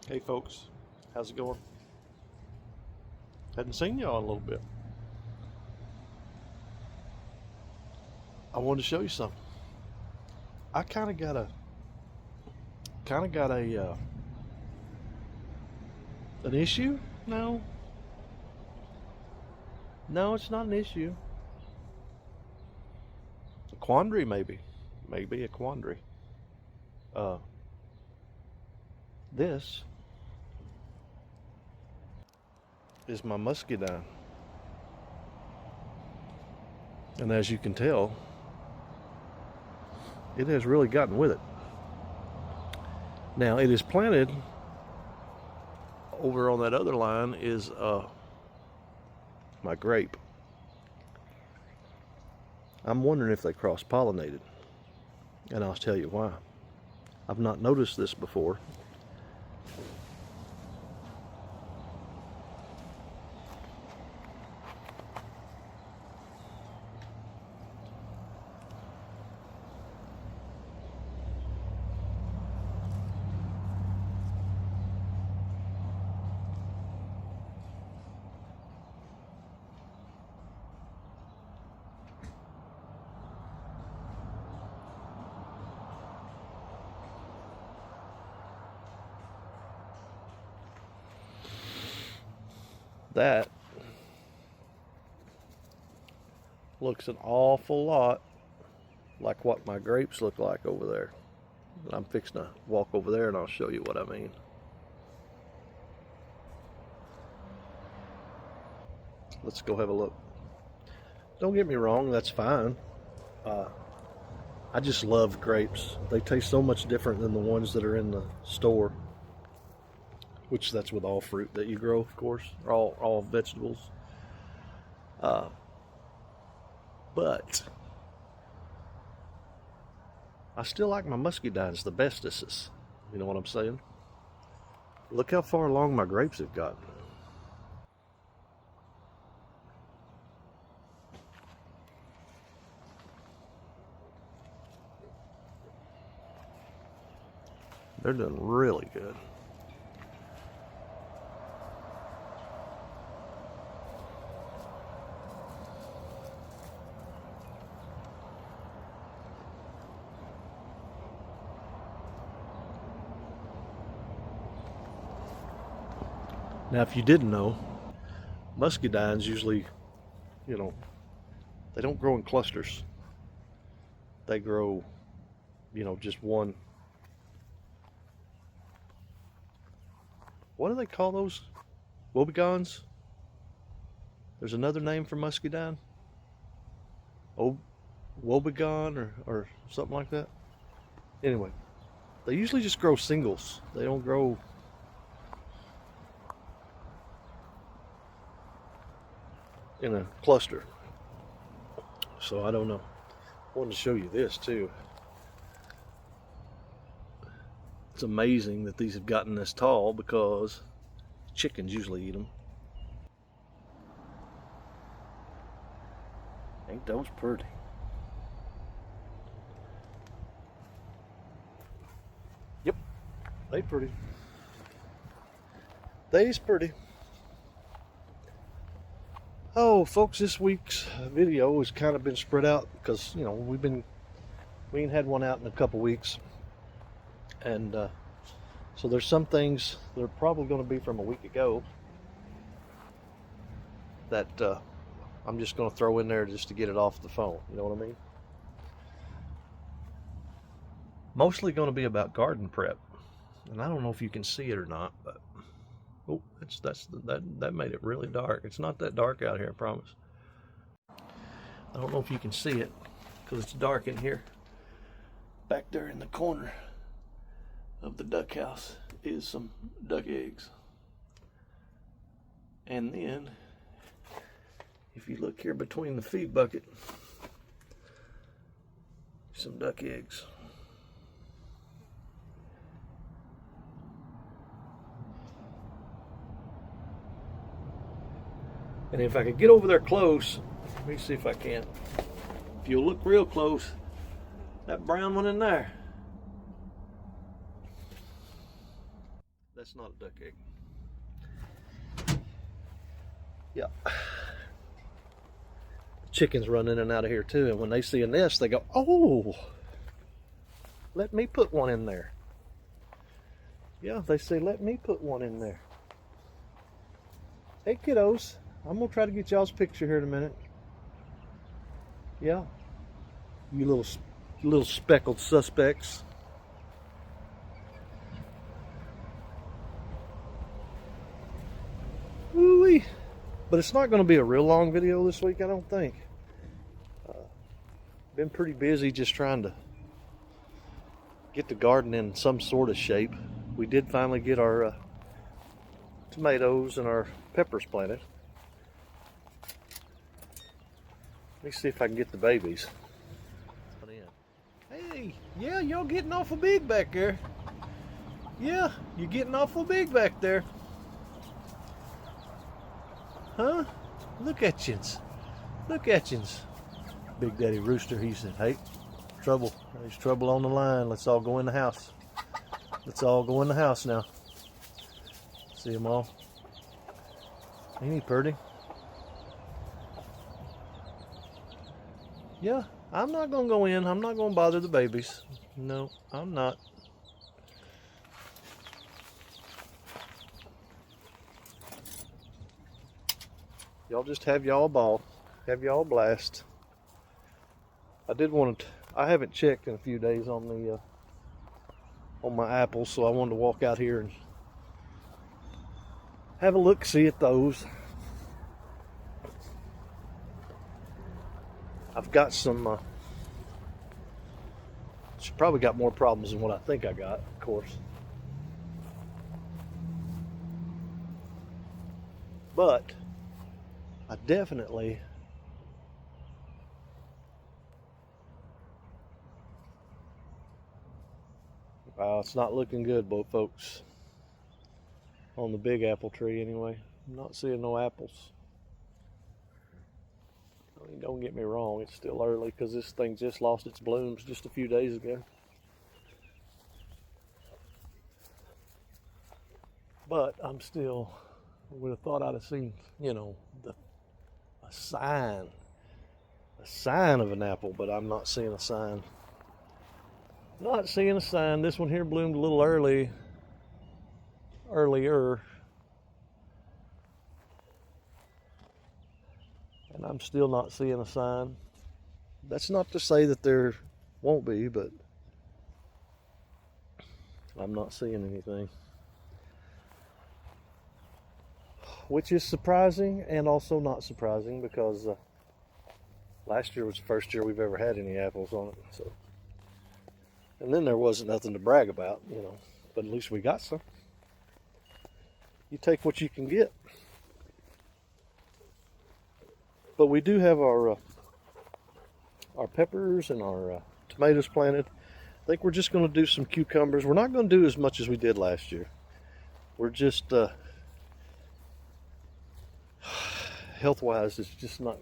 Hey folks, how's it going? Hadn't seen y'all in a little bit. I wanted to show you something. I kind of got a an issue. No, it's not an issue. A quandary, maybe a quandary. Uh, this is my muscadine, and as you can tell, it has really gotten with it. Now it is planted over on that other line is my grape. I'm wondering if they cross-pollinated, and I'll tell you why. I've not noticed this before. That looks an awful lot like what my grapes look like over there. I'm fixing to walk over there and I'll show you what I mean. Let's go have a look. Don't get me wrong, that's fine. I just love grapes. They taste so much different than the ones that are in the store, which that's with all fruit that you grow, of course, or all vegetables. But I still like my muscadines the bestest. You know what I'm saying? Look how far along my grapes have gotten. They're doing really good. Now, if you didn't know, muscadines usually, you know, they don't grow in clusters. They grow, just one. What do they call those? Wobegons? There's another name for muscadine? Wobegon or something like that. Anyway, they usually just grow singles. They don't grow in a cluster. So I don't know. I wanted to show you this too. It's amazing that these have gotten this tall because chickens usually eat them. Ain't those pretty? Yep, they pretty. They's pretty. Oh, folks, this week's video has kind of been spread out because, we ain't had one out in a couple weeks. And so there's some things that are probably going to be from a week ago that I'm just going to throw in there just to get it off the phone. You know what I mean? Mostly going to be about garden prep. And I don't know if you can see it or not, but oh, that made it really dark. It's not that dark out here, I promise. I don't know if you can see it because it's dark in here. Back there in the corner of the duck house is some duck eggs. And then, if you look here between the feed bucket, some duck eggs. And if I could get over there close, let me see if I can. If you look real close, that brown one in there, That's not a duck egg. Yeah. Chickens run in and out of here too, and when they see a nest, they go, "Oh, let me put one in there." Yeah, they say, "Let me put one in there." Hey, kiddos, I'm gonna try to get y'all's picture here in a minute. Yeah, you little speckled suspects. Woo-wee. But it's not going to be a real long video this week, I don't think. Been pretty busy just trying to get the garden in some sort of shape. We did finally get our tomatoes and our peppers planted. Let me see if I can get the babies. Hey, yeah, y'all getting awful big back there. Yeah, you're getting awful big back there. Huh? Look at yous. Look at yous. Big Daddy Rooster, he said, "Hey, trouble. There's trouble on the line. Let's all go in the house. Let's all go in the house now." See them all? Ain't he pretty? Yeah, I'm not going to go in. I'm not going to bother the babies. No, I'm not. Y'all just have y'all a ball. Have y'all a blast. I did want to, I haven't checked in a few days on the, on my apples, so I wanted to walk out here and have a look-see at those. I've got some, probably got more problems than what I think I got, of course. But I definitely it's not looking good, folks. On the big apple tree, anyway. I'm not seeing no apples. I mean, don't get me wrong, it's still early because this thing just lost its blooms just a few days ago. But I'm still, would have thought I'd have seen, you know, a sign of an apple, but I'm not seeing a sign. Not seeing a sign. This one here bloomed a little earlier. And I'm still not seeing a sign. That's not to say that there won't be, but I'm not seeing anything. Which is surprising and also not surprising because last year was the first year we've ever had any apples on it. So, and then there wasn't nothing to brag about, you know, but at least we got some. You take what you can get. But we do have our peppers and our tomatoes planted. I think we're just going to do some cucumbers. We're not going to do as much as we did last year. We're just health-wise, it's just not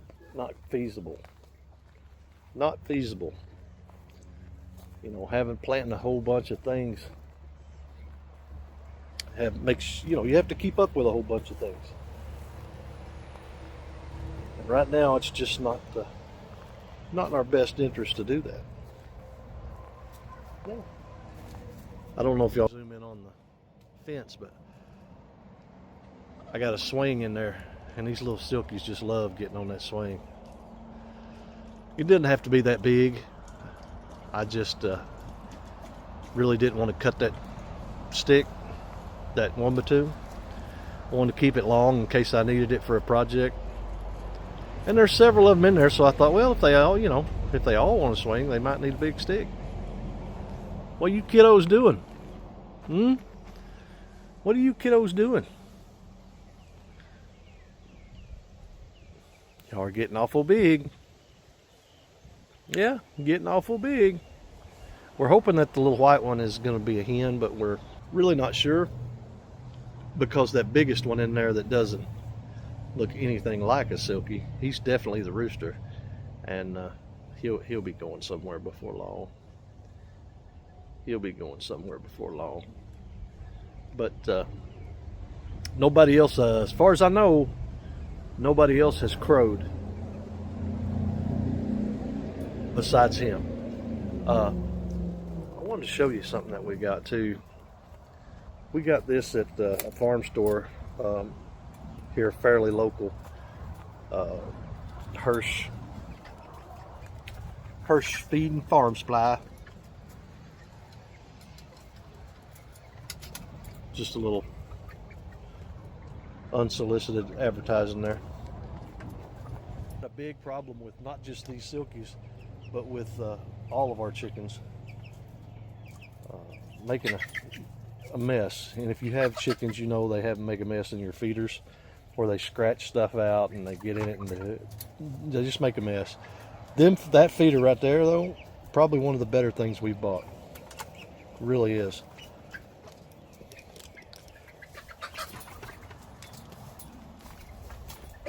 feasible. Not feasible. You know, planting a whole bunch of things you know, you have to keep up with a whole bunch of things. And right now, it's just not in our best interest to do that. Yeah. I don't know if y'all zoom in on the fence, but I got a swing in there, and these little silkies just love getting on that swing. It didn't have to be that big. I just really didn't want to cut that stick, that 1x2. I wanted to keep it long in case I needed it for a project. And there's several of them in there, so I thought, well, if they all want to swing, they might need a big stick. What are you kiddos doing? What are you kiddos doing? Y'all are getting awful big. Yeah, getting awful big. We're hoping that the little white one is going to be a hen, but we're really not sure because that biggest one in there that doesn't look anything like a silky, he's definitely the rooster, and he'll be going somewhere before long. He'll be going somewhere before long. but nobody else, as far as I know, nobody else has crowed besides him. I wanted to show you something that we got too. We got this at a farm store here, fairly local. Hirsch Feed and Farm Supply. Just a little unsolicited advertising there. A big problem with not just these silkies, but with all of our chickens making a mess. And if you have chickens, you know they have to make a mess in your feeders, or they scratch stuff out and they get in it and they just make a mess. That feeder right there, though, probably one of the better things we've bought. It really is.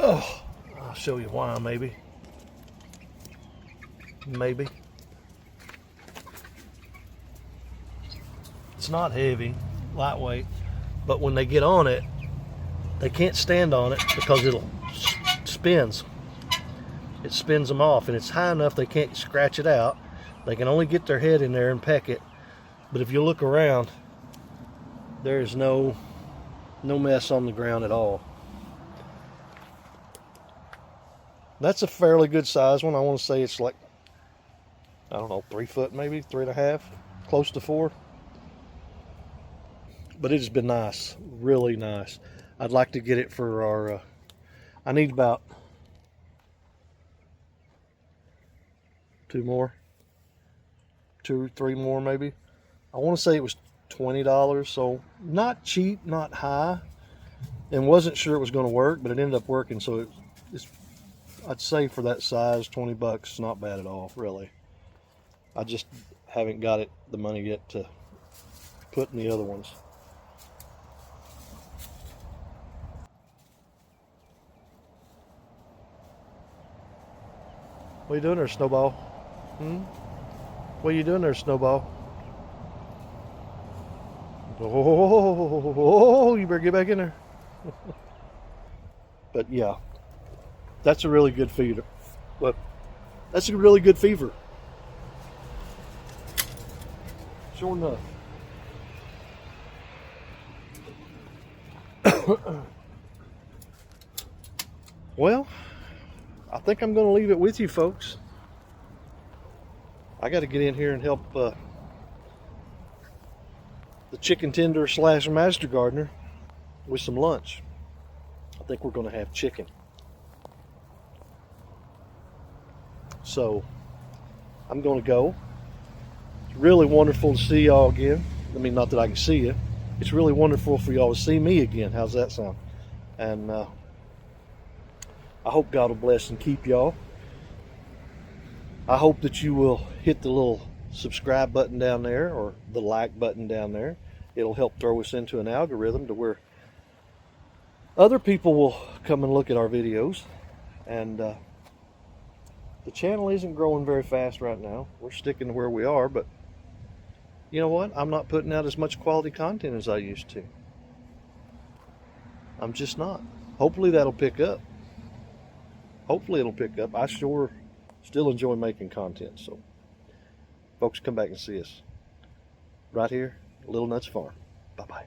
Oh, I'll show you why, maybe. Maybe. It's not heavy, lightweight, but when they get on it, they can't stand on it because it spins. It spins them off, and it's high enough they can't scratch it out. They can only get their head in there and peck it. But if you look around, there is no mess on the ground at all. That's a fairly good size one. I want to say it's like, I don't know, 3 foot maybe, 3.5, close to 4. But it has been nice, really nice. I'd like to get it for our, I need about 2 more, 2, 3 more maybe. I want to say it was $20, so not cheap, not high, and wasn't sure it was going to work, but it ended up working. So it's, I'd say for that size, $20, not bad at all, really. I just haven't got the money yet to put in the other ones. What are you doing there, Snowball? What are you doing there, Snowball? Oh, you better get back in there. But yeah, that's a really good feeder. But that's a really good fever. Sure enough. Well, I think I'm going to leave it with you folks. I got to get in here and help the chicken tender / master gardener with some lunch. I think we're going to have chicken. So I'm going to go. It's really wonderful to see y'all again. I mean, not that I can see you. It's really wonderful for y'all to see me again. How's that sound? And I hope God will bless and keep y'all. I hope that you will hit the little subscribe button down there, or the like button down there. It'll help throw us into an algorithm to where other people will come and look at our videos. And the channel isn't growing very fast right now. We're sticking to where we are, but you know what? I'm not putting out as much quality content as I used to. I'm just not. Hopefully that'll pick up. Hopefully it'll pick up. I sure still enjoy making content. So folks, come back and see us right here at Little Nuts Farm. Bye-bye.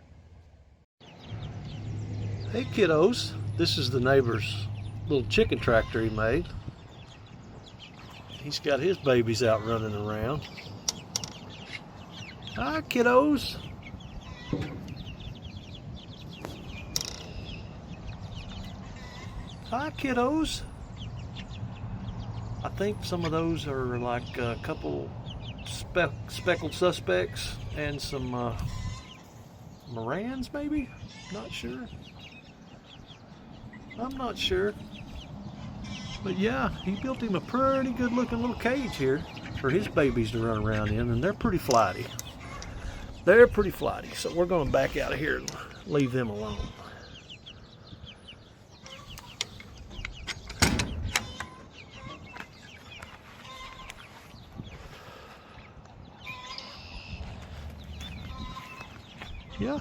Hey kiddos, this is the neighbor's little chicken tractor he made. He's got his babies out running around. Hi kiddos. Hi kiddos. I think some of those are like a couple speckled suspects and some Morans maybe? Not sure. I'm not sure. But yeah, he built him a pretty good looking little cage here for his babies to run around in, and they're pretty flighty. They're pretty flighty, so we're going to back out of here and leave them alone. Yeah.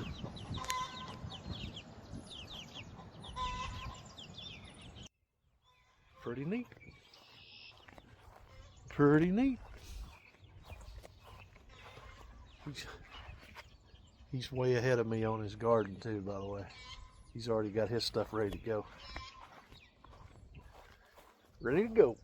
Pretty neat. Pretty neat. He's way ahead of me on his garden too, by the way. He's already got his stuff ready to go. Ready to go.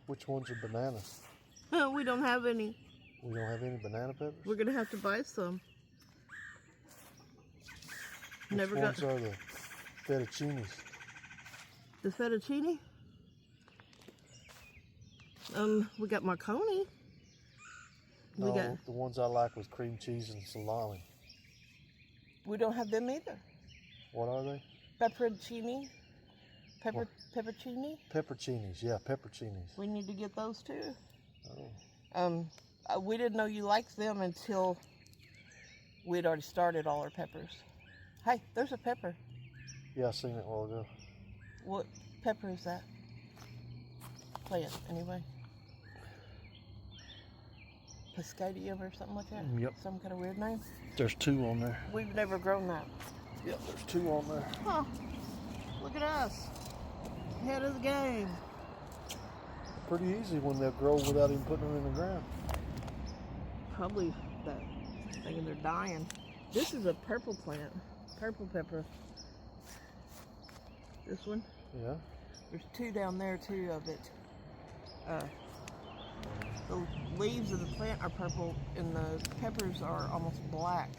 Which ones are bananas? We don't have any. We don't have any banana peppers? We're going to have to buy some. Which ones are the fettuccinis? The fettuccine? We got Marconi. No, the ones I like with cream cheese and salami. We don't have them either. What are they? Pepperoncini. Peppercini? Pepperoncinis, yeah, pepperoncinis. We need to get those too. Oh. We didn't know you liked them until we'd already started all our peppers. Hey, there's a pepper. Yeah, I seen it a while ago. What pepper is that? Plant, anyway. Piscadium or something like that? Yep. Some kind of weird name? There's 2 on there. We've never grown that. Yep, there's 2 on there. Huh. Look at us. Ahead of the game. Pretty easy when they'll grow without even putting them in the ground. Probably that thinking they're dying. This is a purple plant. Purple pepper. This one? Yeah. There's 2 down there too of it. The leaves of the plant are purple and the peppers are almost black.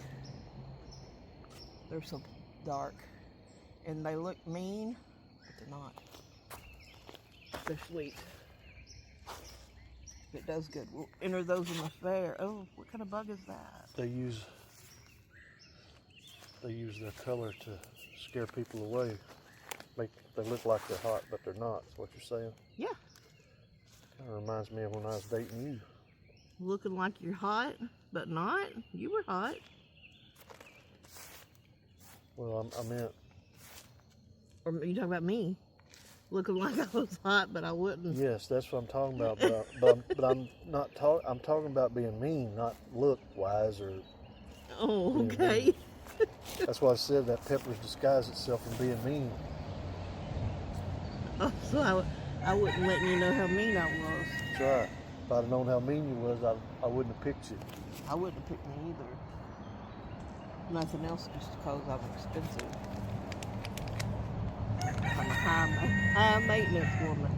They're so dark. And they look mean, but they're not. They're sweet. It does good. We'll enter those in the fair. Oh, what kind of bug is that? They use their color to scare people away. They look like they're hot, but they're not. Is what you're saying? Yeah. Kind of reminds me of when I was dating you. Looking like you're hot, but not. You were hot. Well, I meant. Or you talking about me? Looking like I was hot, but I wouldn't. Yes, that's what I'm talking about. But I'm not talking. I'm talking about being mean, not look wise or. Oh, okay. That's why I said that peppers disguise itself in being mean. Oh, so I wouldn't let you know how mean I was. That's right. If I'd have known how mean you was, I wouldn't have picked you. I wouldn't have picked me either. Nothing else, just because I'm expensive. I'm a high maintenance woman.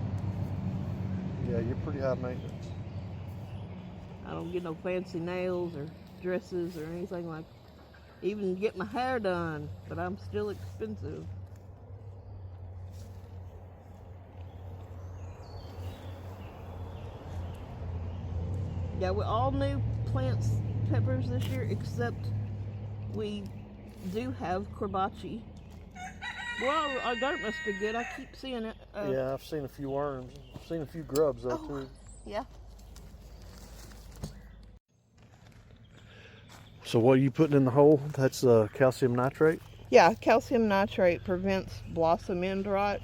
Yeah, you're pretty high maintenance. I don't get no fancy nails or dresses or anything like. Even get my hair done, but I'm still expensive. Yeah, we all new plants, peppers this year, except we do have corbachi. Well, our dirt must be good. I keep seeing it. Yeah, I've seen a few worms. I've seen a few grubs though too. Yeah. So what are you putting in the hole? That's calcium nitrate? Yeah, calcium nitrate prevents blossom end rot.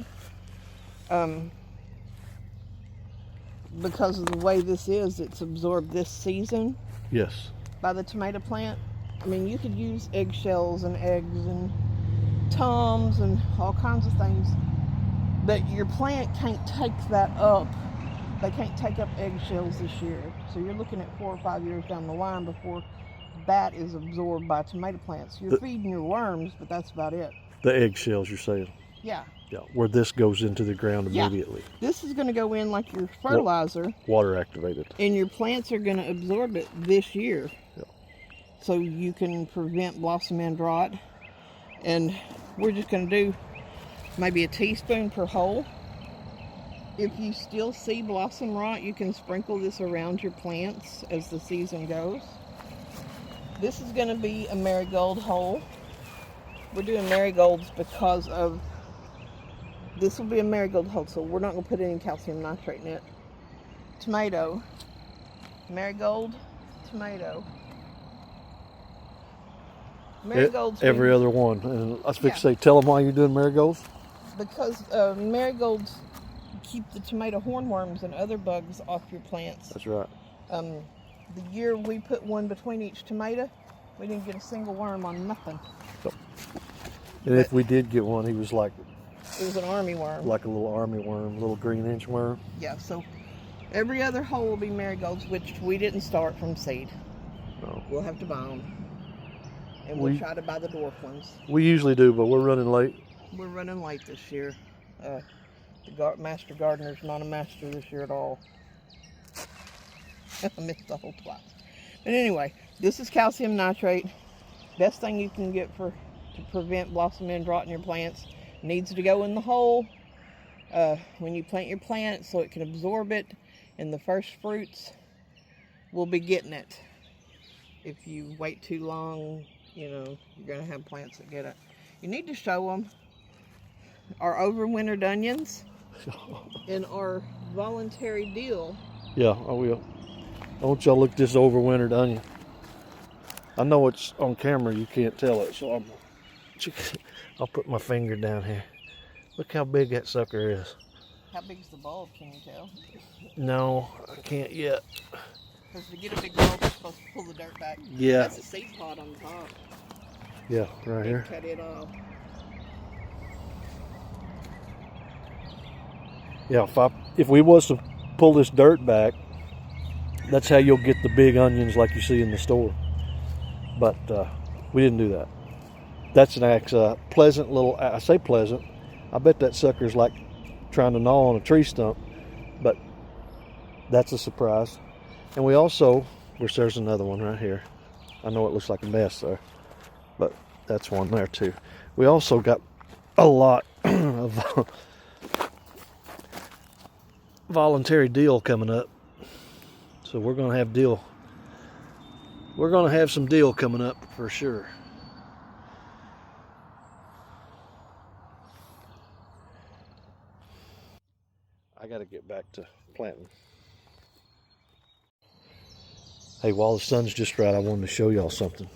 Because of the way this is, it's absorbed this season Yes. by the tomato plant. I mean, you could use eggshells and eggs and tums and all kinds of things, but your plant can't take that up. They can't take up eggshells this year. So you're looking at 4 or 5 years down the line before that is absorbed by tomato plants. You're feeding your worms, but that's about it. The eggshells, you're saying? Yeah. Yeah, where this goes into the ground immediately. Yeah. This is going to go in like your fertilizer. Water activated. And your plants are going to absorb it this year. Yeah. So you can prevent blossom end rot. And we're just going to do maybe a teaspoon per hole. If you still see blossom rot, you can sprinkle this around your plants as the season goes. This is going to be a marigold hole. We're doing marigolds because of, this will be a marigold hole, so we're not going to put any calcium nitrate in it. Tomato, marigold, tomato. Marigolds. Every other one. And I was fixing to say, tell them why you're doing marigolds. Because marigolds keep the tomato hornworms and other bugs off your plants. That's right. The year we put one between each tomato, we didn't get a single worm on nothing. And if we did get one, he was like... It was an army worm. Like a little army worm, a little green inchworm. Yeah, so every other hole will be marigolds, which we didn't start from seed. No. We'll have to buy them. And we'll try to buy the dwarf ones. We usually do, but we're running late. We're running late this year. The master gardener's not a master this year at all. I missed the whole twice. But anyway, this is calcium nitrate. Best thing you can get to prevent blossom end rot in your plants. Needs to go in the hole when you plant your plant so it can absorb it, and the first fruits will be getting it. If you wait too long, you know, you're going to have plants that get it. You need to show them. our overwintered onions in our voluntary deal. Yeah, I will. I want y'all to look at this overwintered onion. I know it's on camera, you can't tell it, so I'll put my finger down here. Look how big that sucker is. How big's the bulb, can you tell? No, I can't yet. Because to get a big bulb, you're supposed to pull the dirt back. Yeah. That's a seed pod on the top. Yeah, right here. Cut it off. Yeah, if we was to pull this dirt back, that's how you'll get the big onions like you see in the store. But we didn't do that. That's an pleasant little, I say pleasant, I bet that sucker's like trying to gnaw on a tree stump, but that's a surprise. And we also, which there's another one right here. I know it looks like a mess there, but that's one there too. We also got a lot of voluntary deal coming up. So we're going to have deal. We're going to have some deal coming up for sure. I got to get back to planting. Hey, while the sun's just right, I wanted to show y'all something.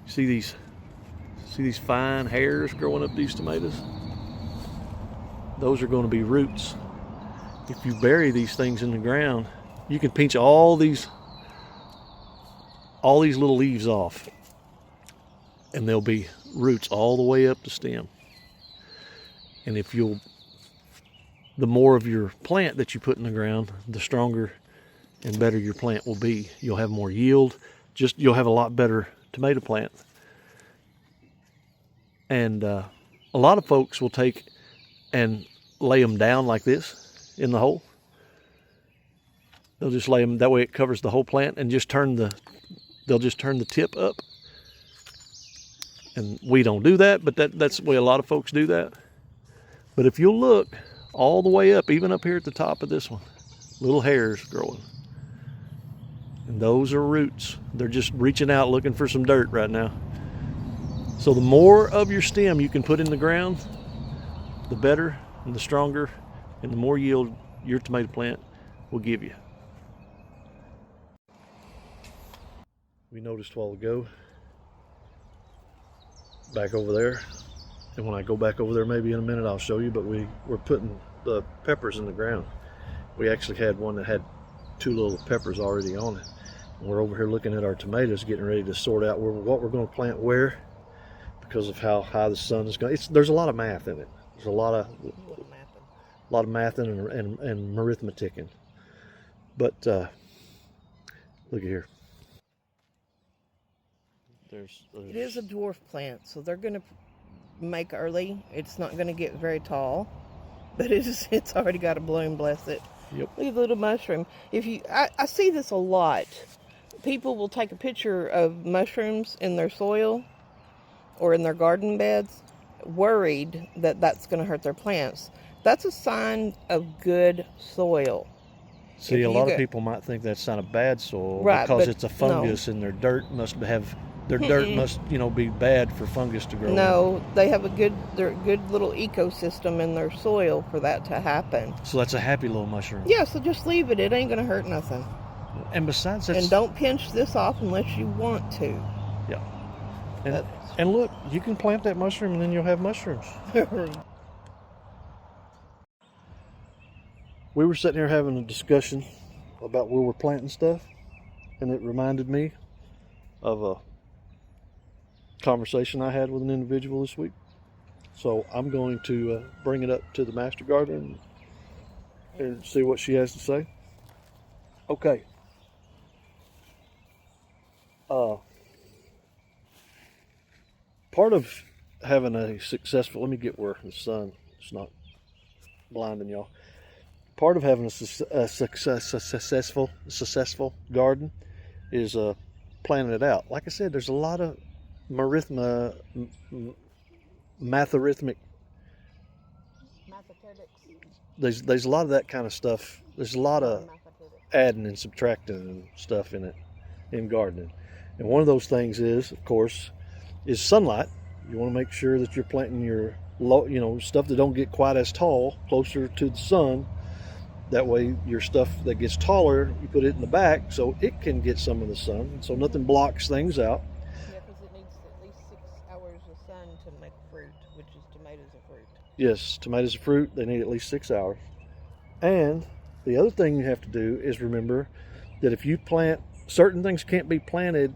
See these fine hairs growing up these tomatoes? Those are going to be roots. If you bury these things in the ground, you can pinch all these little leaves off, and there'll be roots all the way up the stem. And the more of your plant that you put in the ground, the stronger and better your plant will be. You'll have more yield. You'll have a lot better tomato plant. And a lot of folks will take and lay them down like this in the hole. They'll just lay them that way, it covers the whole plant, and they'll just turn the tip up. And we don't do that, but that's the way a lot of folks do that. But if you'll look all the way up, even up here at the top of this one, little hairs growing. And those are roots. They're just reaching out looking for some dirt right now. So the more of your stem you can put in the ground, the better and the stronger and the more yield your tomato plant will give you. We noticed a while ago, back over there, and when I go back over there maybe in a minute I'll show you, but we're putting the peppers in the ground. We actually had one that had 2 little peppers already on it. And we're over here looking at our tomatoes, getting ready to sort out what we're going to plant where, because of how high the sun is going. There's a lot of math in it. There's a lot of mathing and arithmeticing. But look at here. It is a dwarf plant, so they're going to make early. It's not going to get very tall, but it's already got a bloom, bless it. Yep. Look at the little mushroom. I see this a lot. People will take a picture of mushrooms in their soil or in their garden beds, worried that that's going to hurt their plants. That's a sign of good soil. See, a lot of people might think that's not a bad soil, right, because it's a fungus, and their dirt must be bad for fungus to grow. No, they have a good little ecosystem in their soil for that to happen. So that's a happy little mushroom. Yeah, so just leave it. It ain't going to hurt nothing. And besides, and don't pinch this off unless you want to. Yeah. And look, you can plant that mushroom and then you'll have mushrooms. We were sitting here having a discussion about where we're planting stuff, and it reminded me of a conversation I had with an individual this week. So I'm going to bring it up to the master gardener and see what she has to say. Okay. Part of having a successful, let me get where the sun is not blinding y'all. Part of having a successful garden is planning it out. Like I said, there's a lot of mathematics. There's a lot of that kind of stuff. There's a lot of adding and subtracting and stuff in it, in gardening. And one of those things is, of course, is sunlight. You want to make sure that you're planting your low, stuff that don't get quite as tall, closer to the sun. That way your stuff that gets taller, you put it in the back so it can get some of the sun, so nothing blocks things out. Yeah, because it needs at least 6 hours of sun to make fruit, which is tomatoes are fruit. Yes, tomatoes are fruit. They need at least 6 hours. And the other thing you have to do is remember that if you plant, certain things can't be planted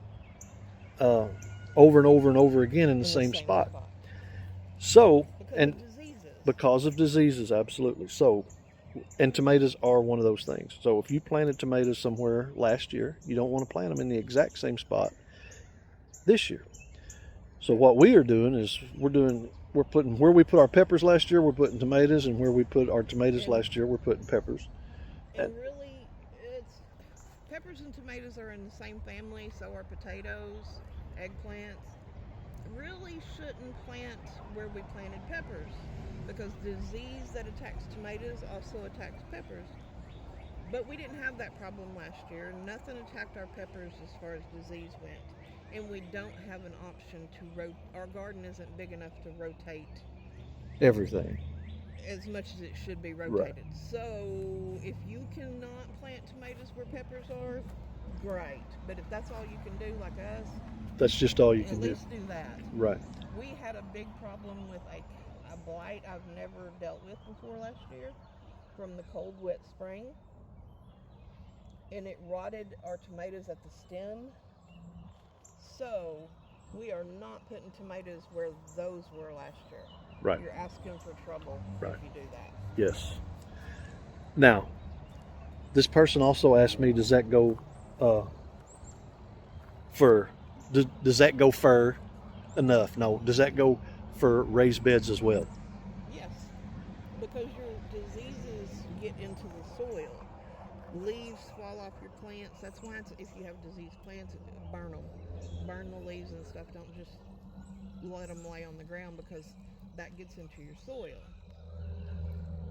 over and over and over again in the same spot. So, because of diseases, absolutely. So, and tomatoes are one of those things. So if you planted tomatoes somewhere last year, you don't want to plant them in the exact same spot this year. So what we are doing is we're putting where we put our peppers last year, we're putting tomatoes, and where we put our tomatoes last year, we're putting peppers. And really, it's peppers and tomatoes are in the same family, so are potatoes, eggplants. Really shouldn't plant where we planted peppers, because disease that attacks tomatoes also attacks peppers. But we didn't have that problem last year. Nothing attacked our peppers as far as disease went. And we don't have an option to rotate. Our garden isn't big enough to rotate everything as much as it should be rotated. Right. So if you cannot plant tomatoes where peppers are, great. But if that's all you can do, like us, that's just all you can do. At least do that. Right. We had a big problem with a blight I've never dealt with before last year from the cold, wet spring. And it rotted our tomatoes at the stem. So we are not putting tomatoes where those were last year. Right. You're asking for trouble if you do that. Yes. Now, this person also asked me, does that go for, does that go fur enough? No. Does that go for raised beds as well? Yes. Because your diseases get into the soil. Leaves fall off your plants. That's why if you have diseased plants, burn them. Burn the leaves and stuff. Don't just let them lay on the ground, because that gets into your soil.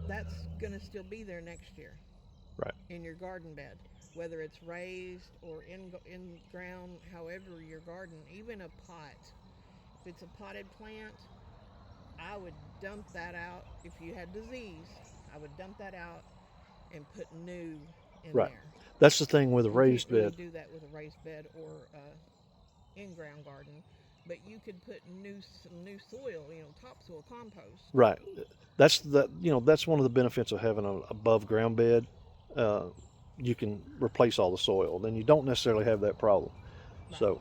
That's going to still be there next year. Right. In your garden bed. Whether it's raised or in ground, however your garden, even a pot. If it's a potted plant, I would dump that out. If you had disease, I would dump that out and put new in there. That's the thing with a raised bed. You can't really do that with a raised bed or in-ground garden, but you could put some new soil, topsoil, compost. Right. That's that's one of the benefits of having an above ground bed. You can replace all the soil. Then you don't necessarily have that problem. Right. So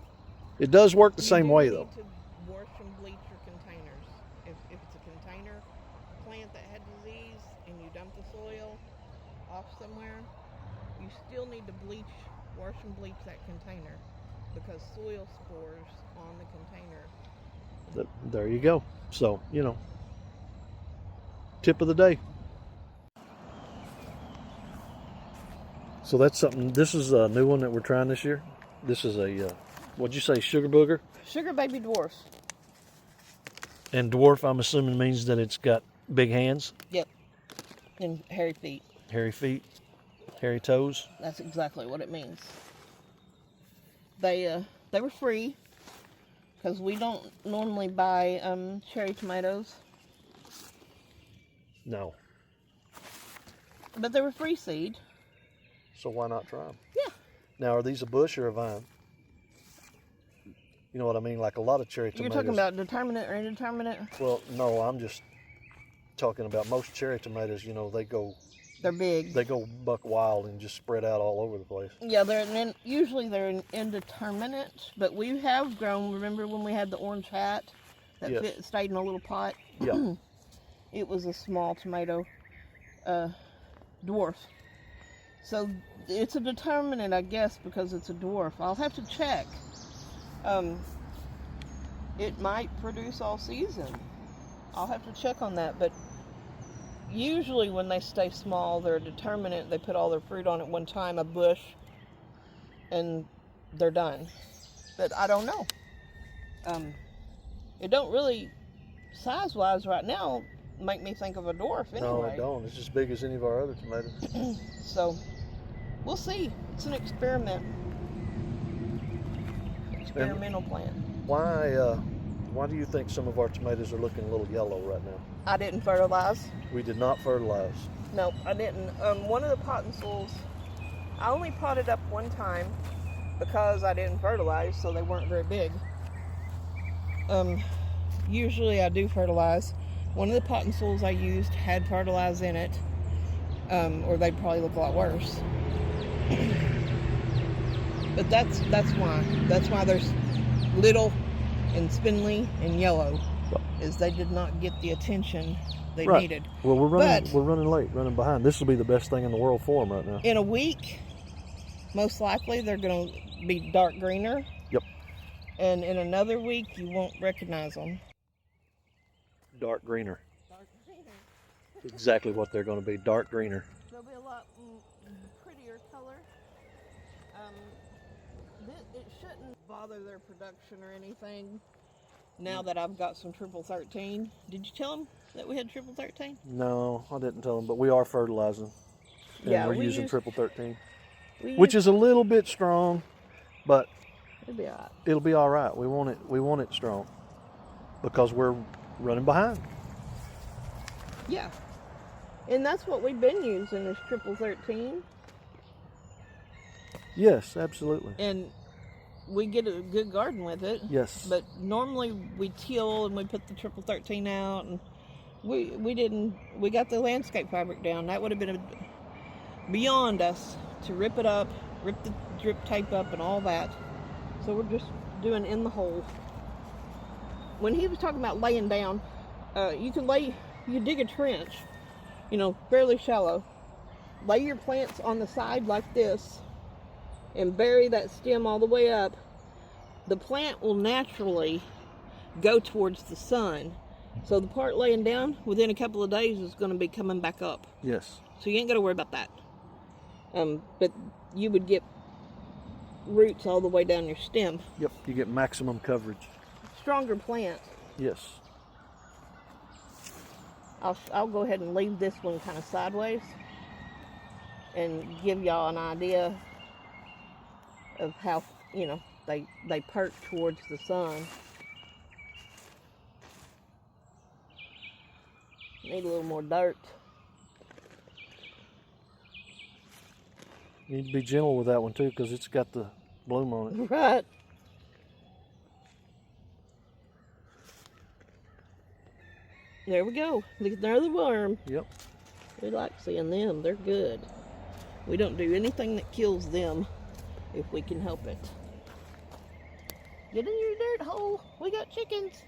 it does work the same way, though. You need to wash and bleach your containers. If it's a container plant that had disease and you dump the soil off somewhere, you still need to wash and bleach that container, because soil spores on the container. There you go. So, tip of the day. So that's something, this is a new one that we're trying this year. This is a, what'd you say, sugar booger? Sugar baby dwarf. And dwarf, I'm assuming, means that it's got big hands? Yep. And hairy feet. Hairy feet, hairy toes. That's exactly what it means. They were free, because we don't normally buy cherry tomatoes. No. But they were free seed. So why not try them? Yeah. Now, are these a bush or a vine? You know what I mean? Like a lot of cherry tomatoes. You're talking about determinate or indeterminate? Well, no, I'm just talking about most cherry tomatoes, they're big. They go buck wild and just spread out all over the place. Yeah, usually they're an indeterminate, but we have grown. Remember when we had the orange hat that stayed in a little pot? Yeah. It was a small tomato, dwarf. So it's a determinate, I guess, because it's a dwarf. I'll have to check. It might produce all season. I'll have to check on that, but usually when they stay small, they're determinate. They put all their fruit on at one time, a bush, and they're done. But I don't know. It don't really, size-wise right now, make me think of a dwarf anyway. No, it don't. It's as big as any of our other tomatoes. So, we'll see. It's an experiment. Experimental plant. Why do you think some of our tomatoes are looking a little yellow right now? I didn't fertilize. We did not fertilize. Nope, I didn't. One of the potting soils, I only potted up one time because I didn't fertilize, so they weren't very big. Usually I do fertilize. One of the potting soils I used had fertilize in it, or they'd probably look a lot worse. But that's why. That's why there's little and spindly and yellow, is they did not get the attention they needed. Well, we're running late, running behind. This will be the best thing in the world for them right now. In a week, most likely they're going to be dark greener. Yep. And in another week, you won't recognize them. Dark greener. Dark greener. Exactly what they're going to be, dark greener. They'll be a lot prettier color. It shouldn't bother their production or anything. Now that I've got some triple 13, did you tell them that we had triple 13? No, I didn't tell them, but we are fertilizing. And Yeah, we're using triple 13, which is a little bit strong, but it'll be all right. It'll be all right. We want it strong because we're running behind. Yeah, and that's what we've been using is triple 13. Yes, absolutely. And we get a good garden with it. Yes. But normally we till and we put the triple 13 out, and we got the landscape fabric down. That would have been beyond us to rip it up, rip the drip tape up and all that. So we're just doing in the hole. When he was talking about laying down, you dig a trench, fairly shallow. Lay your plants on the side like this and bury that stem all the way up. The plant will naturally go towards the sun. So the part laying down within a couple of days is going to be coming back up. Yes. So you ain't got to worry about that. But you would get roots all the way down your stem. Yep, you get maximum coverage. Stronger plant. Yes. I'll go ahead and leave this one kind of sideways and give y'all an idea of how, they perk towards the sun. Need a little more dirt. You need to be gentle with that one too because it's got the bloom on it. Right. There we go. Look at another worm. Yep. We like seeing them. They're good. We don't do anything that kills them if we can help it. Get in your dirt hole. We got chickens.